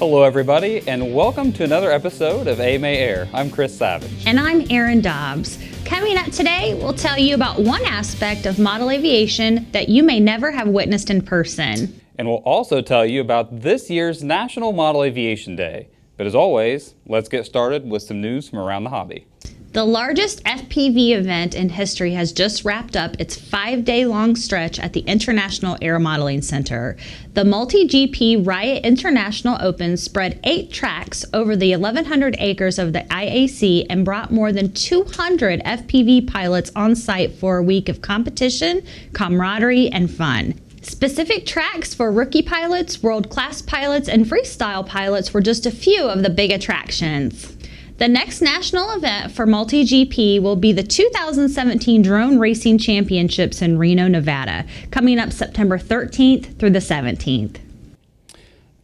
Hello everybody, and welcome to another episode of AMA Air. I'm Chris Savage. And I'm Erin Dobbs. Coming up today, we'll tell you about one aspect of model aviation that you may never have witnessed in person. And we'll also tell you about this year's National Model Aviation Day. But as always, let's get started with some news from around the hobby. The largest FPV event in history has just wrapped up its 5-day-long stretch at the International Air Modeling Center. The MultiGP Wright International Open spread 8 tracks over the 1,100 acres of the IAC and brought more than 200 FPV pilots on site for a week of competition, camaraderie, and fun. Specific tracks for rookie pilots, world-class pilots, and freestyle pilots were just a few of the big attractions. The next national event for MultiGP will be the 2017 Drone Racing Championships in Reno, Nevada, coming up September 13th through the 17th.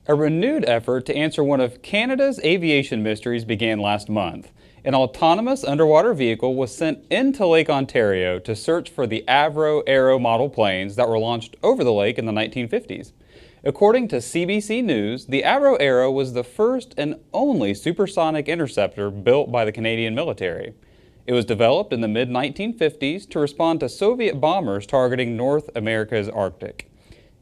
A renewed effort to answer one of Canada's aviation mysteries began last month. An autonomous underwater vehicle was sent into Lake Ontario to search for the Avro Arrow model planes that were launched over the lake in the 1950s. According to CBC News, the Avro Arrow was the first and only supersonic interceptor built by the Canadian military. It was developed in the mid-1950s to respond to Soviet bombers targeting North America's Arctic.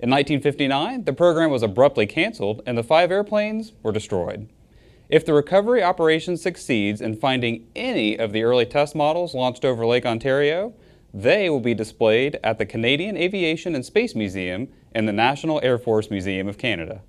In 1959, the program was abruptly canceled and the 5 airplanes were destroyed. If the recovery operation succeeds in finding any of the early test models launched over Lake Ontario, they will be displayed at the Canadian Aviation and Space Museum and the National Air Force Museum of Canada.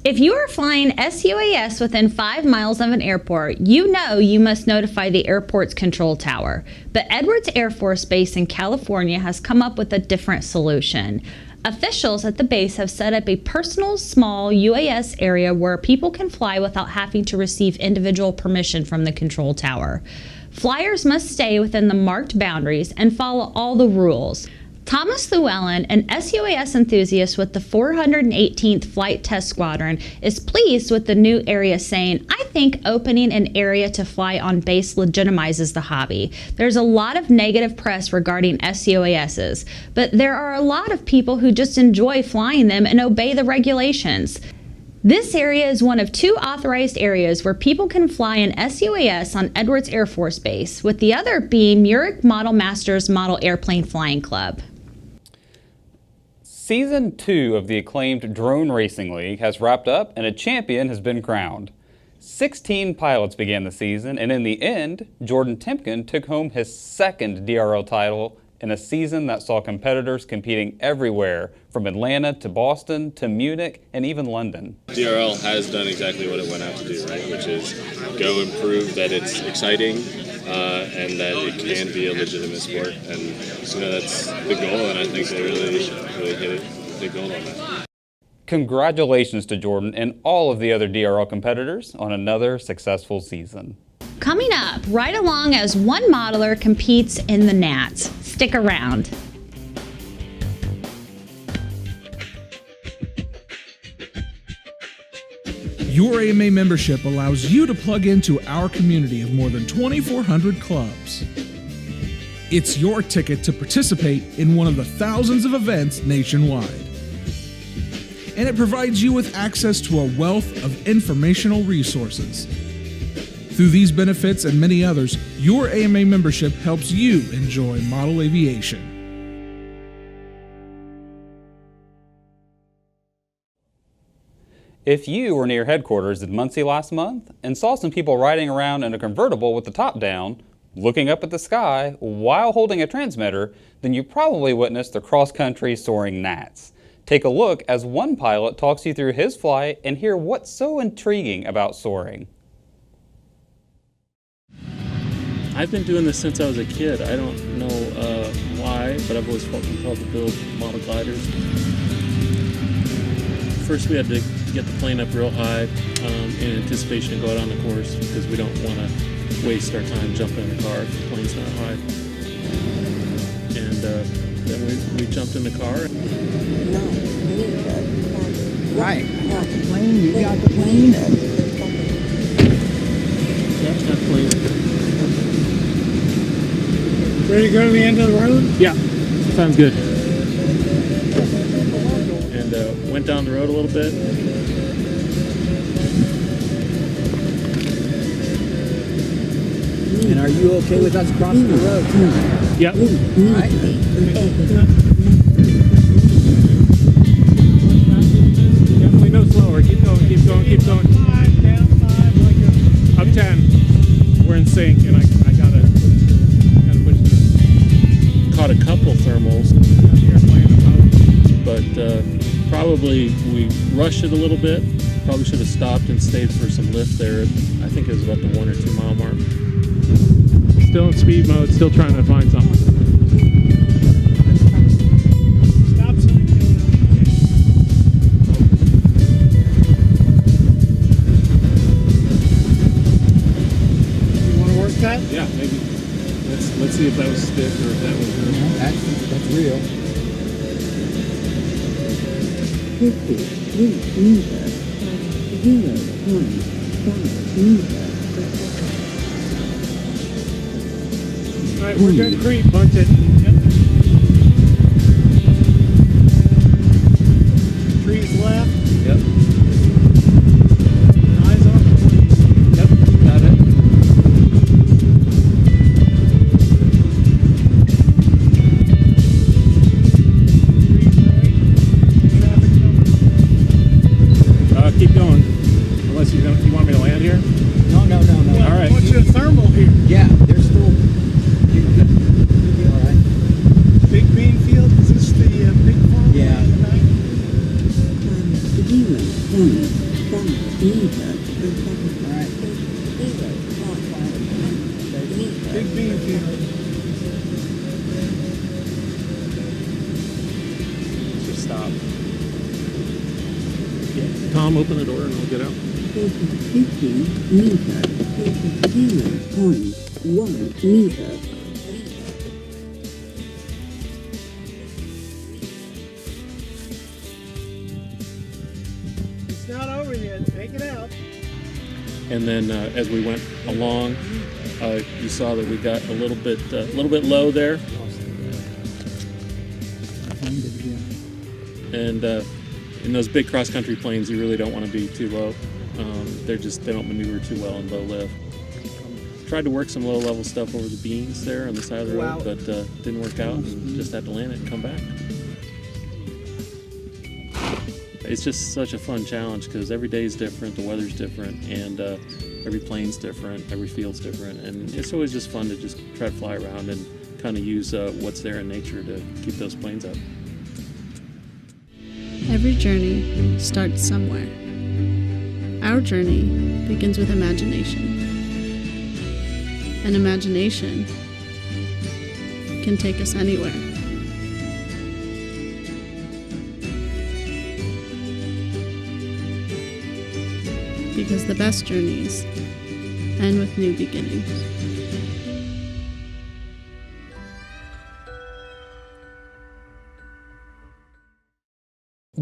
If you are flying SUAS within 5 miles of an airport, you know you must notify the airport's control tower. But Edwards Air Force Base in California has come up with a different solution. Officials at the base have set up a personal small UAS area where people can fly without having to receive individual permission from the control tower. Flyers must stay within the marked boundaries and follow all the rules. Thomas Llewellyn, an SUAS enthusiast with the 418th Flight Test Squadron, is pleased with the new area, saying, "I think opening an area to fly on base legitimizes the hobby. There's a lot of negative press regarding SUASs, but there are a lot of people who just enjoy flying them and obey the regulations." This area is one of 2 authorized areas where people can fly an SUAS on Edwards Air Force Base, with the other being Murik Model Masters Model Airplane Flying Club. Season 2 of the acclaimed Drone Racing League has wrapped up and a champion has been crowned. 16 pilots began the season, and in the end, Jordan Timken took home his 2nd DRL title in a season that saw competitors competing everywhere from Atlanta to Boston to Munich and even London. DRL has done exactly what it went out to do, right? Which is go and prove that it's exciting and that it can be a legitimate sport. And that's the goal, and I think they really hit the goal on that. Congratulations to Jordan and all of the other DRL competitors on another successful season. Coming up, right along as one modeler competes in the Nats. Stick around. Your AMA membership allows you to plug into our community of more than 2,400 clubs. It's your ticket to participate in one of the thousands of events nationwide. And it provides you with access to a wealth of informational resources. Through these benefits and many others, your AMA membership helps you enjoy model aviation. If you were near headquarters in Muncie last month and saw some people riding around in a convertible with the top down, looking up at the sky while holding a transmitter, then you probably witnessed the Cross Country Soaring Gnats. Take a look as one pilot talks you through his flight and hear what's so intriguing about soaring. I've been doing this since I was a kid. I don't know why, but I've always felt compelled to build model gliders. First we had to get the plane up real high in anticipation to go out on the course, because we don't want to waste our time jumping in the car if the plane's not high. And then we jumped in the car. Right. Got the plane, you got the plane. Yeah, got the plane. Ready to go to the end of the road? Yeah, sounds good. And went down the road a little bit, are you okay with us crossing the road tonight? Yep. All right. Definitely no slower. Keep going, keep going, keep going. 5, down 5, like a... Up 10. We're in sync, and I gotta push through. Caught a couple thermals, but probably we rushed it a little bit. Probably should have stopped and stayed for some lift there. I think it was about the 1 or 2 mile mark. Still in speed mode, still trying to find something. Stop sign going up. You want to work that? Yeah, maybe. Let's see if that was stick or if that was real. That's real. 50 meters, 0.5 meters. All right, we're going to creep, bunch it. Yep. Trees left. Yep. Eyes on the plane. Yep. Got it. Keep going. Unless you want me to land here? No. All right. I want you a thermal here. Yeah, they're still. All right. Big bean field, is this the big farm? Yeah. Tonight? 0.5 meters. All right. Big bean field. Just stop. Tom, open the door and I'll get out. 50 meters. 0.1 meter. It's not over yet. Take it out. And then as we went along, you saw that we got a little bit low there. And in those big cross-country planes, you really don't want to be too low. They don't maneuver too well in low lift. Tried to work some low-level stuff over the beams there on the side of the road, but didn't work out. And just had to land it and come back. It's just such a fun challenge because every day is different, the weather's different, and every plane's different, every field's different, and it's always just fun to just try to fly around and kind of use what's there in nature to keep those planes up. Every journey starts somewhere. Our journey begins with imagination. And imagination can take us anywhere. Because the best journeys end with new beginnings.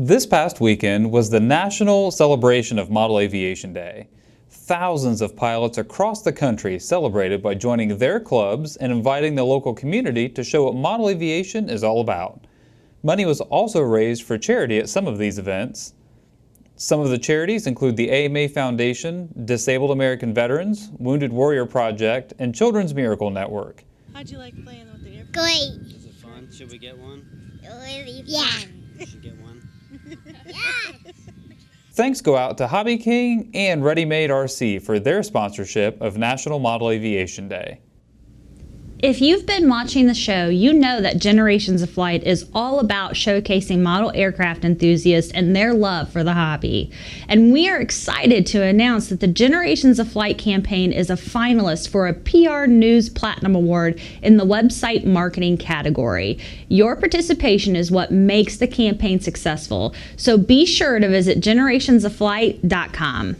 This past weekend was the national celebration of Model Aviation Day. Thousands of pilots across the country celebrated by joining their clubs and inviting the local community to show what model aviation is all about. Money was also raised for charity at some of these events. Some of the charities include the AMA Foundation, Disabled American Veterans, Wounded Warrior Project, and Children's Miracle Network. How'd you like playing with the airplane? Great. Is it fun? Should we get one? Really Yeah. fun. We should get one. Yes. Thanks go out to Hobby King and Ready Made RC for their sponsorship of National Model Aviation Day. If you've been watching the show, you know that Generations of Flight is all about showcasing model aircraft enthusiasts and their love for the hobby. And we are excited to announce that the Generations of Flight campaign is a finalist for a PR News Platinum Award in the website marketing category. Your participation is what makes the campaign successful, so be sure to visit generationsofflight.com.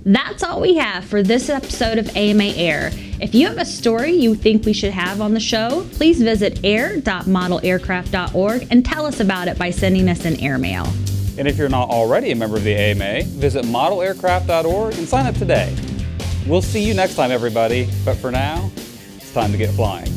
That's all we have for this episode of AMA Air. If you have a story you think we should have on the show, please visit air.modelaircraft.org and tell us about it by sending us an airmail. And if you're not already a member of the AMA, visit modelaircraft.org and sign up today. We'll see you next time, everybody. But for now, it's time to get flying.